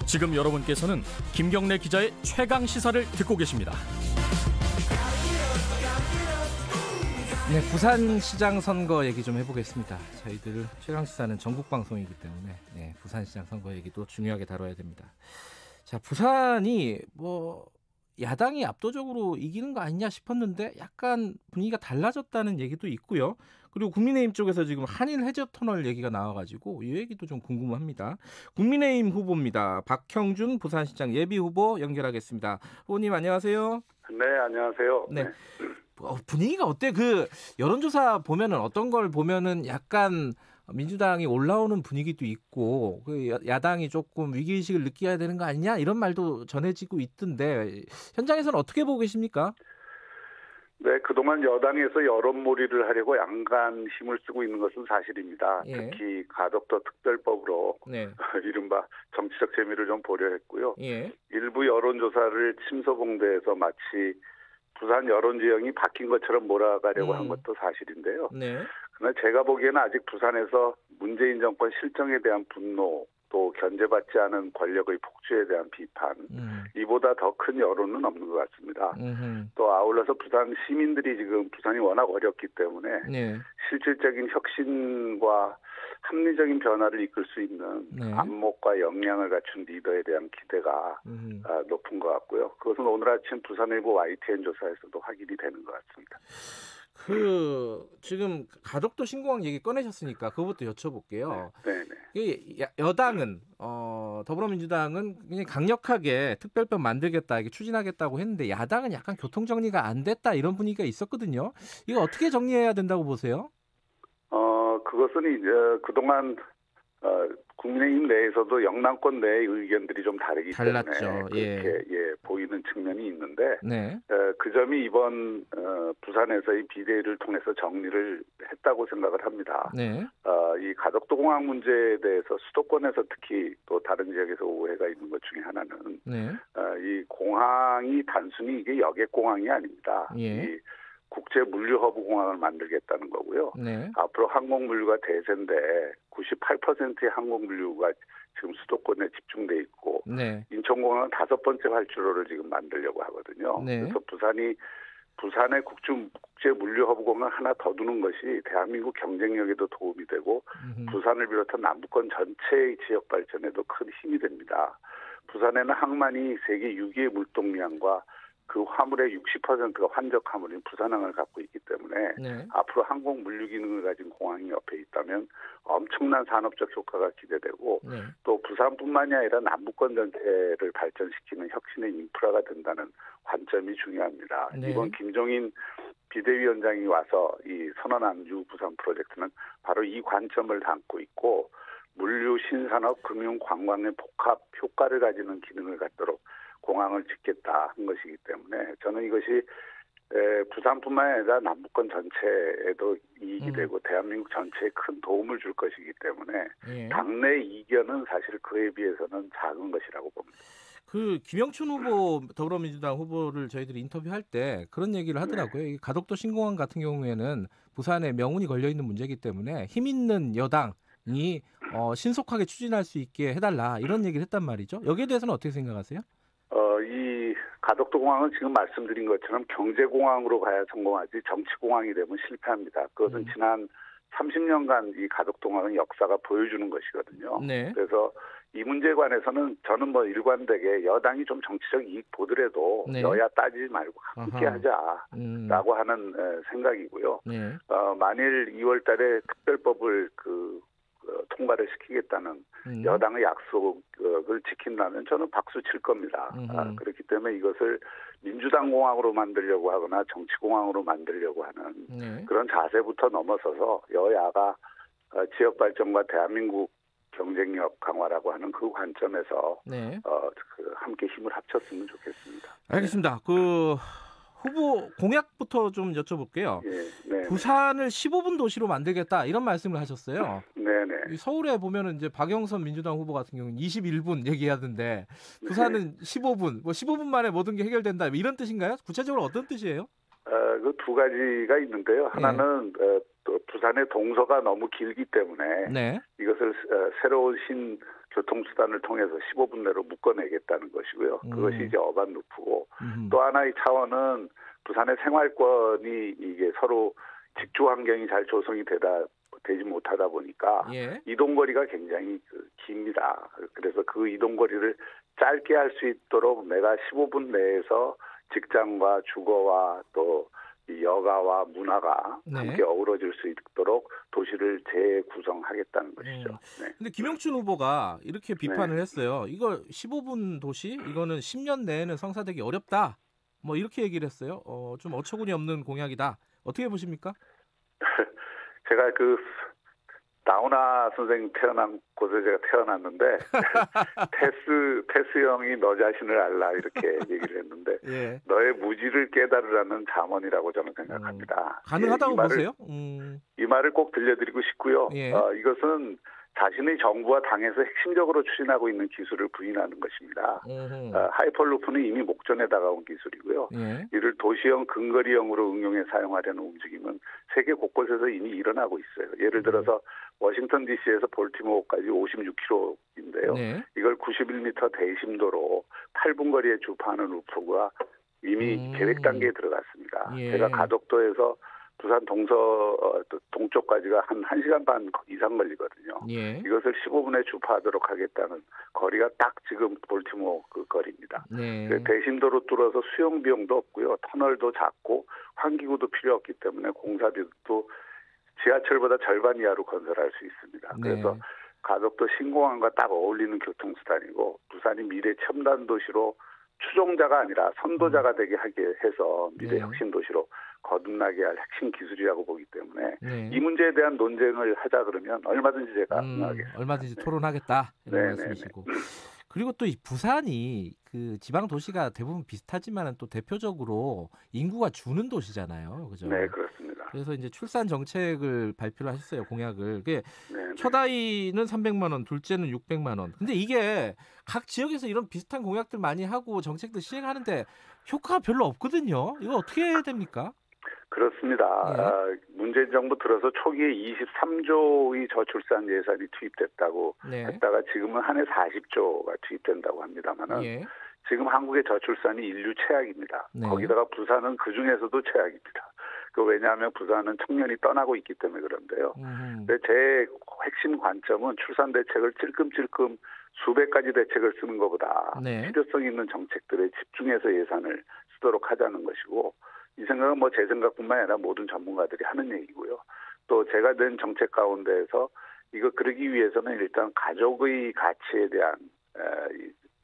지금 여러분께서는 김경래 기자의 최강 시사를 듣고 계십니다. 네, 부산시장 선거 얘기 좀 해보겠습니다. 저희들 최강 시사는 전국 방송이기 때문에 부산시장 선거 얘기도 중요하게 다뤄야 됩니다. 자, 부산이 야당이 압도적으로 이기는 거 아니냐 싶었는데 약간 분위기가 달라졌다는 얘기도 있고요. 그리고 국민의힘 쪽에서 지금 한일 해저 터널 얘기가 나와가지고 이 얘기도 좀 궁금합니다. 국민의힘 후보입니다. 박형준 부산시장 예비 후보 연결하겠습니다. 후보님 안녕하세요. 네, 안녕하세요. 네. 분위기가 어때? 그 여론조사 보면은 어떤 걸 보면은 약간 민주당이 올라오는 분위기도 있고 그 야당이 조금 위기의식을 느껴야 되는 거 아니냐 이런 말도 전해지고 있던데 현장에서는 어떻게 보고 계십니까? 네, 그동안 여당에서 여론몰이를 하려고 양간 힘을 쓰고 있는 것은 사실입니다. 예. 특히 가덕도 특별법으로 네. 이른바 정치적 재미를 좀 보려 했고요. 예. 일부 여론조사를 침소봉대해서 마치 부산 여론 지형이 바뀐 것처럼 몰아가려고 한 것도 사실인데요. 네. 그러나 제가 보기에는 아직 부산에서 문재인 정권 실정에 대한 분노, 또 견제받지 않은 권력의 폭주에 대한 비판, 이보다 더 큰 여론은 없는 것 같습니다. 또 아울러서 부산 시민들이 지금 부산이 워낙 어렵기 때문에 네. 실질적인 혁신과 합리적인 변화를 이끌 수 있는 안목과 역량을 갖춘 리더에 대한 기대가 높은 것 같고요. 그것은 오늘 아침 부산일보 YTN 조사에서도 확인이 되는 것 같습니다. 지금 가덕도 신공항 얘기 꺼내셨으니까 그것부터 여쭤볼게요. 네. 여당은 더불어민주당은 그냥 강력하게 특별법 만들겠다, 이게 추진하겠다고 했는데 야당은 약간 교통 정리가 안 됐다 이런 분위기가 있었거든요. 이거 어떻게 정리해야 된다고 보세요? 그것은 이제 그동안 국민의힘 내에서도 영남권 내의 의견들이 좀 다르기 달랐죠. 때문에 그렇게 보이는 측면이 있는데 네. 그 점이 이번 부산에서의 비대위를 통해서 정리를 했다고 생각을 합니다. 네. 이 가덕도 공항 문제에 대해서 수도권에서 특히 또 다른 지역에서 오해가 있는 것 중에 하나는 이 공항이 단순히 이게 여객 공항이 아닙니다. 예. 이 국제 물류 허브 공항을 만들겠다는 거고요. 네. 앞으로 항공 물류가 대세인데 98%의 항공 물류가 지금 수도권에 집중돼 있고 인천공항은 5번째 활주로를 지금 만들려고 하거든요. 그래서 부산의 국제 물류 허브 공항을 하나 더 두는 것이 대한민국 경쟁력에도 도움이 되고 부산을 비롯한 남부권 전체의 지역 발전에도 큰 힘이 됩니다. 부산에는 항만이 세계 6위의 물동량과 그 화물의 60%가 환적 화물인 부산항을 갖고 있기 때문에 앞으로 항공 물류 기능을 가진 공항이 옆에 있다면 엄청난 산업적 효과가 기대되고 또 부산뿐만이 아니라 남부권 전체를 발전시키는 혁신의 인프라가 된다는 관점이 중요합니다. 이번 김종인 비대위원장이 와서 이 선언한 유부산 프로젝트는 바로 이 관점을 담고 있고 물류, 신산업, 금융, 관광의 복합 효과를 가지는 기능을 갖도록 공항을 짓겠다 한 것이기 때문에 저는 이것이 부산뿐만 아니라 남부권 전체에도 이익이 되고 대한민국 전체에 큰 도움을 줄 것이기 때문에 당내 이견은 사실 그에 비해서는 작은 것이라고 봅니다. 김영춘 후보 더불어민주당 후보를 저희들이 인터뷰할 때 그런 얘기를 하더라고요. 이 가덕도 신공항 같은 경우에는 부산에 명운이 걸려 있는 문제이기 때문에 힘 있는 여당이 신속하게 추진할 수 있게 해달라 이런 얘기를 했단 말이죠. 여기에 대해서는 어떻게 생각하세요? 이 가덕도 공항은 지금 말씀드린 것처럼 경제공항으로 가야 성공하지 정치공항이 되면 실패합니다. 그것은 지난 30년간 이 가덕도 공항은 역사가 보여주는 것이거든요. 그래서 이 문제에 관해서는 저는 일관되게 여당이 좀 정치적 이익 보더라도 여야 따지지 말고 함께 하자라고 하는 생각이고요. 만일 2월 달에 특별법을 통과를 시키겠다는 여당의 약속을 지킨다면 저는 박수 칠 겁니다. 그렇기 때문에 이것을 민주당 공항으로 만들려고 하거나 정치공항으로 만들려고 하는 그런 자세부터 넘어서서 여야가 지역 발전과 대한민국 경쟁력 강화라고 하는 그 관점에서 함께 힘을 합쳤으면 좋겠습니다. 알겠습니다. 후보 공약부터 좀 여쭤볼게요. 부산을 15분 도시로 만들겠다 이런 말씀을 하셨어요. 서울에 보면은 이제 박영선 민주당 후보 같은 경우는 21분 얘기하던데 부산은 15분, 15분 만에 모든 게 해결된다 이런 뜻인가요? 구체적으로 어떤 뜻이에요? 그 두 가지가 있는데요. 하나는 또 부산의 동서가 너무 길기 때문에 이것을 새로운 교통수단을 통해서 15분 내로 묶어내겠다는 것이고요. 그것이 이제 어반루프고 또 하나의 차원은 부산의 생활권이 이게 서로 직주 환경이 잘 조성이 되지 못하다 보니까 예. 이동거리가 굉장히 깁니다. 그래서 그 이동거리를 짧게 할 수 있도록 내가 15분 내에서 직장과 주거와 또 이 여가와 문화가 네. 함께 어우러질 수 있도록 도시를 재구성하겠다는 것이죠. 근데 김영춘 후보가 이렇게 비판을 했어요. 이거 15분 도시 이거는 10년 내에는 성사되기 어렵다. 뭐 이렇게 얘기를 했어요. 좀 어처구니 없는 공약이다. 어떻게 보십니까? 제가 나훈아 선생님 태어난 곳에 제가 태어났는데 테스 형이 너 자신을 알라 이렇게 얘기를 했는데 예. 너의 무지를 깨달으라는 잠언이라고 저는 생각합니다. 가능하다고 보세요? 이 말을 꼭 들려드리고 싶고요. 예. 이것은 자신의 정부와 당에서 핵심적으로 추진하고 있는 기술을 부인하는 것입니다. 하이퍼루프는 이미 목전에 다가온 기술이고요. 예. 이를 도시형 근거리형으로 응용해 사용하려는 움직임은 세계 곳곳에서 이미 일어나고 있어요. 예를 들어서 워싱턴 DC에서 볼티모어까지 56km인데요. 네. 이걸 91m 대심도로 8분 거리에 주파하는 루프가 이미 계획 단계에 들어갔습니다. 예. 제가 가덕도에서 부산 동쪽까지가 한 1시간 반 이상 걸리거든요. 예. 이것을 15분에 주파하도록 하겠다는 거리가 딱 지금 볼티모어 그 거리입니다. 네. 대심도로 뚫어서 수용 비용도 없고요. 터널도 작고 환기구도 필요 없기 때문에 공사비도 지하철보다 절반 이하로 건설할 수 있습니다. 네. 그래서 가덕도 신공항과 딱 어울리는 교통수단이고 부산이 미래 첨단 도시로 추종자가 아니라 선도자가 되게 하게 해서 미래 혁신 도시로 거듭나게 할 핵심 기술이라고 보기 때문에 이 문제에 대한 논쟁을 하자 그러면 얼마든지 제가 응하겠습니다. 얼마든지 토론하겠다 이런 말씀이시고. 그리고 또 이 부산이 그 지방 도시가 대부분 비슷하지만은 또 대표적으로 인구가 주는 도시잖아요, 그죠? 네, 그렇습니다. 그래서 이제 출산 정책을 발표를 하셨어요, 공약을. 그게 첫 아이는 300만 원, 둘째는 600만 원. 근데 이게 각 지역에서 이런 비슷한 공약들 많이 하고 정책들 시행하는데 효과가 별로 없거든요. 이거 어떻게 해야 됩니까? 그렇습니다. 문재인 정부 들어서 초기에 23조의 저출산 예산이 투입됐다고 했다가 지금은 한 해 40조가 투입된다고 합니다만은 지금 한국의 저출산이 인류 최악입니다. 거기다가 부산은 그 중에서도 최악입니다. 왜냐하면 부산은 청년이 떠나고 있기 때문에 그런데요. 근데 제 핵심 관점은 출산 대책을 찔끔찔끔 수백 가지 대책을 쓰는 것보다 필요성 있는 정책들에 집중해서 예산을 쓰도록 하자는 것이고 이 생각은 제 생각뿐만 아니라 모든 전문가들이 하는 얘기고요. 또 제가 낸 정책 가운데에서 이거 그러기 위해서는 일단 가족의 가치에 대한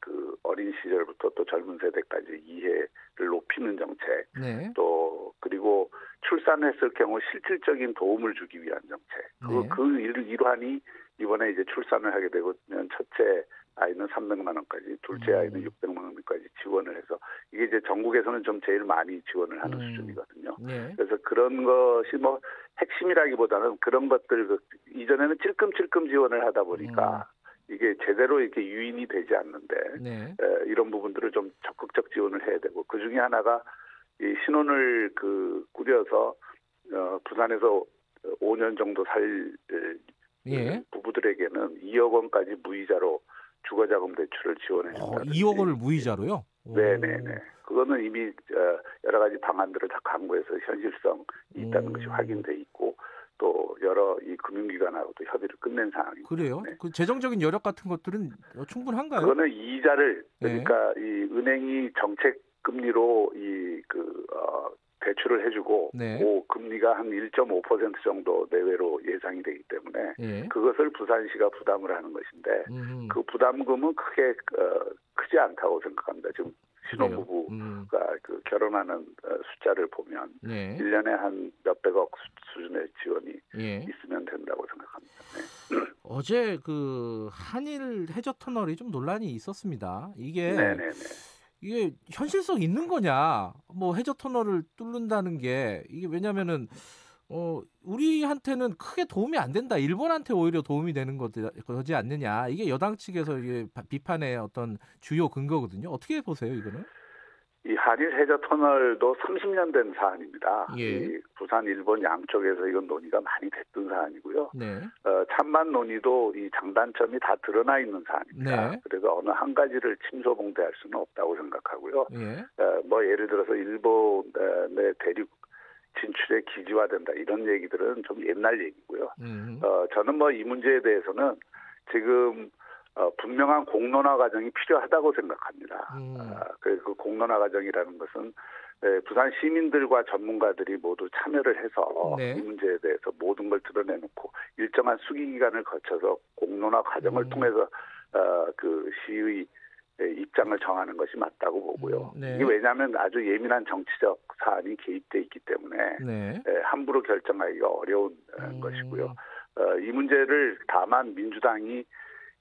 그 어린 시절부터 또 젊은 세대까지 이해를 높이는 정책, 또 그리고 출산했을 경우 실질적인 도움을 주기 위한 정책. 그 일환이 이번에 이제 출산을 하게 되면 첫째 아이는 300만 원까지, 둘째 아이는 600만 원까지 지원을 해서 이게 이제 전국에서는 좀 제일 많이 지원을 하는 수준이거든요. 그래서 그런 것이 핵심이라기보다는 그런 것들 이전에는 찔끔찔끔 지원을 하다 보니까 이게 제대로 이렇게 유인이 되지 않는데 이런 부분들을 좀 적극적 지원을 해야 되고 그 중에 하나가 이 신혼을 꾸려서 부산에서 5년 정도 살 부부들에게는 2억 원까지 무이자로 주거자금 대출을 지원해 준다. 2억 원을 무이자로요? 네네네. 그거는 이미 여러 가지 방안들을 다 강구해서 현실성이 있다는 것이 확인돼 있고 또 여러 이 금융기관하고도 협의를 끝낸 상황입니다. 그래요? 그 재정적인 여력 같은 것들은 충분한가요? 그거는 이자를 그러니까 이 은행이 정책 금리로 대출을 해주고 그 금리가 한 1.5% 정도 내외로 예상이 되기 때문에 그것을 부산시가 부담을 하는 것인데 그 부담금은 크지 않다고 생각합니다. 지금 신혼부부가 결혼하는 숫자를 보면 1년에 한 몇백억 수준의 지원이 있으면 된다고 생각합니다. 어제 한일 해저 터널이 좀 논란이 있었습니다. 이게 현실성 있는 거냐? 해저 터널을 뚫는다는 게 이게 왜냐면은 우리한테는 크게 도움이 안 된다. 일본한테 오히려 도움이 되는 거지 않느냐. 이게 여당 측에서 이게 비판의 어떤 주요 근거거든요. 어떻게 보세요, 이거는? 이 한일 해저 터널도 30년 된 사안입니다. 예. 이 부산, 일본 양쪽에서 이건 논의가 많이 됐던 사안이고요. 네. 찬반 논의도 이 장단점이 다 드러나 있는 사안입니다. 네. 그래서 어느 한 가지를 침소봉대할 수는 없다고 생각하고요. 예. 뭐 예를 들어서 일본의 대륙 진출에 기지화된다 이런 얘기들은 좀 옛날 얘기고요. 저는 뭐 이 문제에 대해서는 지금 분명한 공론화 과정이 필요하다고 생각합니다. 그래서 그 공론화 과정이라는 것은 부산 시민들과 전문가들이 모두 참여를 해서 네. 이 문제에 대해서 모든 걸 드러내놓고 일정한 수기 기간을 거쳐서 공론화 과정을 통해서 그 시의 입장을 정하는 것이 맞다고 보고요. 네. 이게 왜냐하면 아주 예민한 정치적 사안이 개입돼 있기 때문에 네. 함부로 결정하기가 어려운 것이고요. 이 문제를 다만 민주당이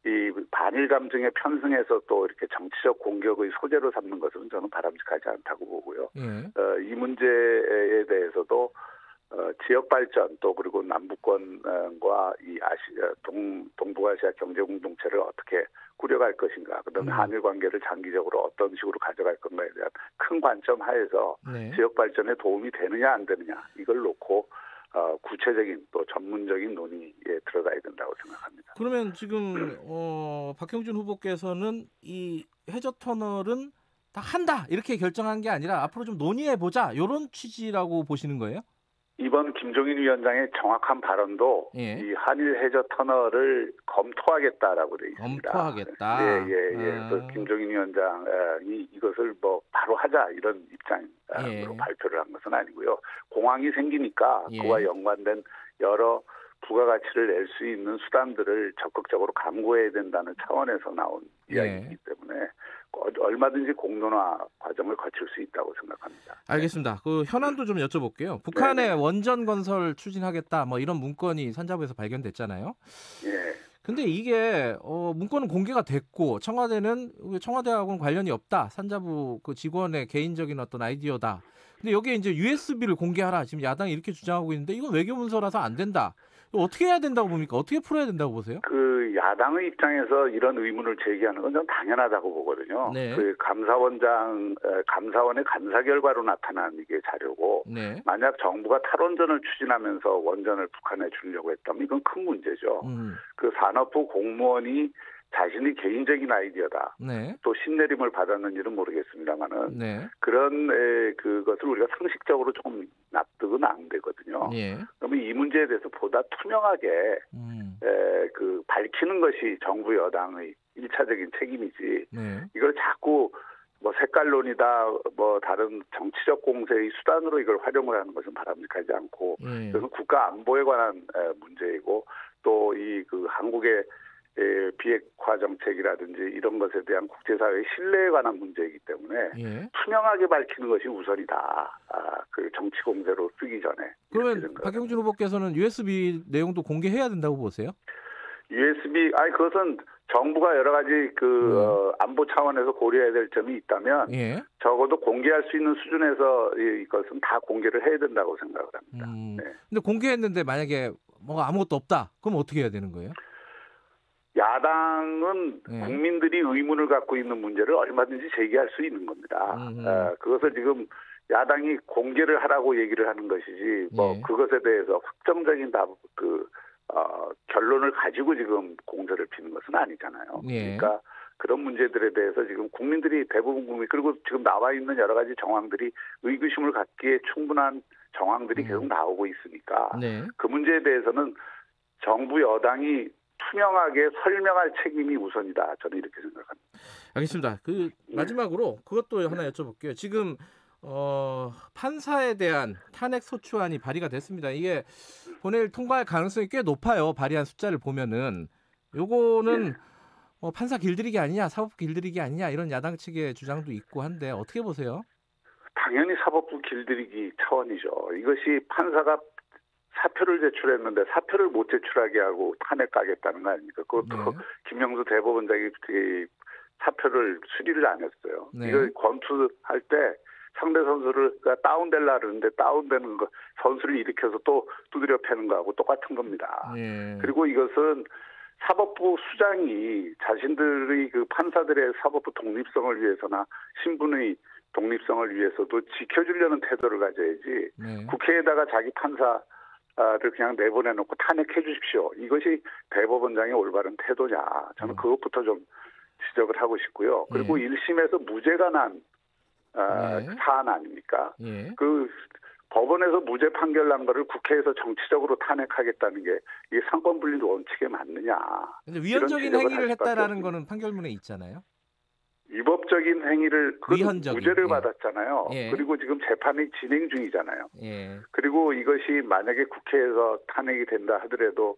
이 반일 감정에 편승해서 또 이렇게 정치적 공격의 소재로 삼는 것은 저는 바람직하지 않다고 보고요. 이 문제에 대해서도 지역 발전 또 그리고 남북권과 이 동북아시아 경제 공동체를 어떻게 꾸려갈 것인가, 그다음에 한일 관계를 장기적으로 어떤 식으로 가져갈 건가에 대한 큰 관점 하에서 네. 지역 발전에 도움이 되느냐 안 되느냐 이걸 놓고 구체적인 또 전문적인 논의에 들어가야 된다고 생각합니다. 그러면 지금 박형준 후보께서는 이 해저 터널은 다 한다 이렇게 결정한 게 아니라 앞으로 좀 논의해 보자 이런 취지라고 보시는 거예요? 이번 김종인 위원장의 정확한 발언도 예. 이 한일 해저 터널을 검토하겠다라고 되어 있습니다. 검토하겠다. 예. 그래서 김종인 위원장이 이것을 뭐 바로 하자 이런 입장으로 예. 발표를 한 것은 아니고요. 공항이 생기니까 예. 그와 연관된 여러 부가가치를 낼 수 있는 수단들을 적극적으로 강구해야 된다는 차원에서 나온 이야기이기 때문에 얼마든지 공론화 과정을 거칠 수 있다고 생각합니다. 알겠습니다. 그 현안도 좀 여쭤볼게요. 북한의 네네. 원전 건설 추진하겠다 뭐 이런 문건이 산자부에서 발견됐잖아요. 예. 근데 이게 문건은 공개가 됐고 청와대하고는 관련이 없다. 산자부 그 직원의 개인적인 어떤 아이디어다. 근데 여기에 이제 USB를 공개하라. 지금 야당이 이렇게 주장하고 있는데 이건 외교문서라서 안 된다. 이거 어떻게 해야 된다고 봅니까? 어떻게 풀어야 된다고 보세요? 그 야당의 입장에서 이런 의문을 제기하는 건 좀 당연하다고 보거든요. 네. 그 감사원의 감사 결과로 나타난 이게 자료고 네. 만약 정부가 탈원전을 추진하면서 원전을 북한에 주려고 했다면 이건 큰 문제죠. 그 산업부 공무원이 자신의 개인적인 아이디어다. 네. 또 신내림을 받았는지는 모르겠습니다만은 네. 그런 그것을 우리가 상식적으로 조금 납득은 안 되거든요. 예. 그러면 이 문제에 대해서 보다 투명하게 그 밝히는 것이 정부 여당의 1차적인 책임이지. 네. 이걸 자꾸 뭐 색깔론이다, 뭐 다른 정치적 공세의 수단으로 이걸 활용을 하는 것은 바람직하지 않고, 그래서 국가 안보에 관한 문제이고 또 이 그 한국의 비핵화 정책이라든지 이런 것에 대한 국제사회의 신뢰에 관한 문제이기 때문에 투명하게 밝히는 것이 우선이다. 그 정치 공세로 쓰기 전에. 그러면 박형준 후보께서는 USB 내용도 공개해야 된다고 보세요? USB, 그것은 정부가 여러 가지 안보 차원에서 고려해야 될 점이 있다면 적어도 공개할 수 있는 수준에서 이것은 다 공개를 해야 된다고 생각을 합니다. 네. 근데 공개했는데 만약에 뭐가 아무것도 없다, 그럼 어떻게 해야 되는 거예요? 야당은 국민들이 의문을 갖고 있는 문제를 얼마든지 제기할 수 있는 겁니다. 그것을 지금 야당이 공개를 하라고 얘기를 하는 것이지 그것에 대해서 확정적인 결론을 가지고 지금 공세를 피는 것은 아니잖아요. 그러니까 그런 문제들에 대해서 지금 국민들이 대부분 그리고 지금 나와 있는 여러 가지 정황들이 의구심을 갖기에 충분한 정황들이 계속 나오고 있으니까 그 문제에 대해서는 정부 여당이 투명하게 설명할 책임이 우선이다. 저는 이렇게 생각합니다. 알겠습니다. 마지막으로 그것도 하나 여쭤볼게요. 지금 판사에 대한 탄핵 소추안이 발의가 됐습니다. 이게 본회의를 통과할 가능성이 꽤 높아요. 발의한 숫자를 보면은 요거는 판사 길들이기 아니냐, 사법부 길들이기 아니냐 이런 야당 측의 주장도 있고 한데 어떻게 보세요? 당연히 사법부 길들이기 차원이죠. 이것이 판사가 사표를 제출했는데 사표를 못 제출하게 하고 탄핵 가겠다는 거 아닙니까? 그것도 김명수 대법원장이 사표를 수리를 안 했어요. 이걸 검투할 때 상대 선수를 다운될라 그러는데 다운되는 거 선수를 일으켜서 또 두드려 패는 거하고 똑같은 겁니다. 그리고 이것은 사법부 수장이 자신들의 그 판사들의 사법부 독립성을 위해서나 신분의 독립성을 위해서도 지켜주려는 태도를 가져야지 네. 국회에다가 자기 판사를 그냥 내보내놓고 탄핵해 주십시오. 이것이 대법원장의 올바른 태도냐. 저는 그것부터 좀 지적을 하고 싶고요. 그리고 1심에서 무죄가 난 사안 아닙니까? 그 법원에서 무죄 판결 난 거를 국회에서 정치적으로 탄핵하겠다는 게 이게 상권분리 원칙에 맞느냐. 근데 위헌적인 행위를 했다라는 거는 판결문에 있잖아요. 위법적인 행위를 무죄를 받았잖아요. 예. 그리고 지금 재판이 진행 중이잖아요. 예. 그리고 이것이 만약에 국회에서 탄핵이 된다 하더라도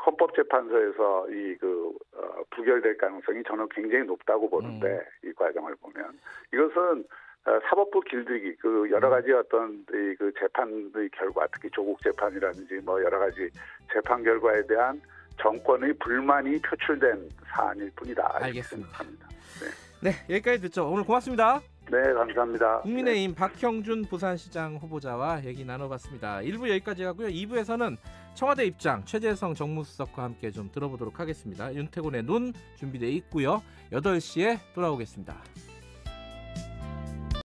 헌법재판소에서 부결될 가능성이 저는 굉장히 높다고 보는데 이 과정을 보면 이것은 사법부 길들이기 여러 가지 어떤 그 재판의 결과 특히 조국 재판이라든지 뭐 여러 가지 재판 결과에 대한 정권의 불만이 표출된 사안일 뿐이다. 알겠습니다. 네, 여기까지 듣죠. 오늘 고맙습니다. 네, 감사합니다. 국민의힘 박형준 부산시장 후보자와 얘기 나눠봤습니다. 1부 여기까지 하고요. 2부에서는 청와대 입장 최재성 정무수석과 함께 좀 들어보도록 하겠습니다. 윤태곤의 눈 준비되어 있고요. 8시에 돌아오겠습니다.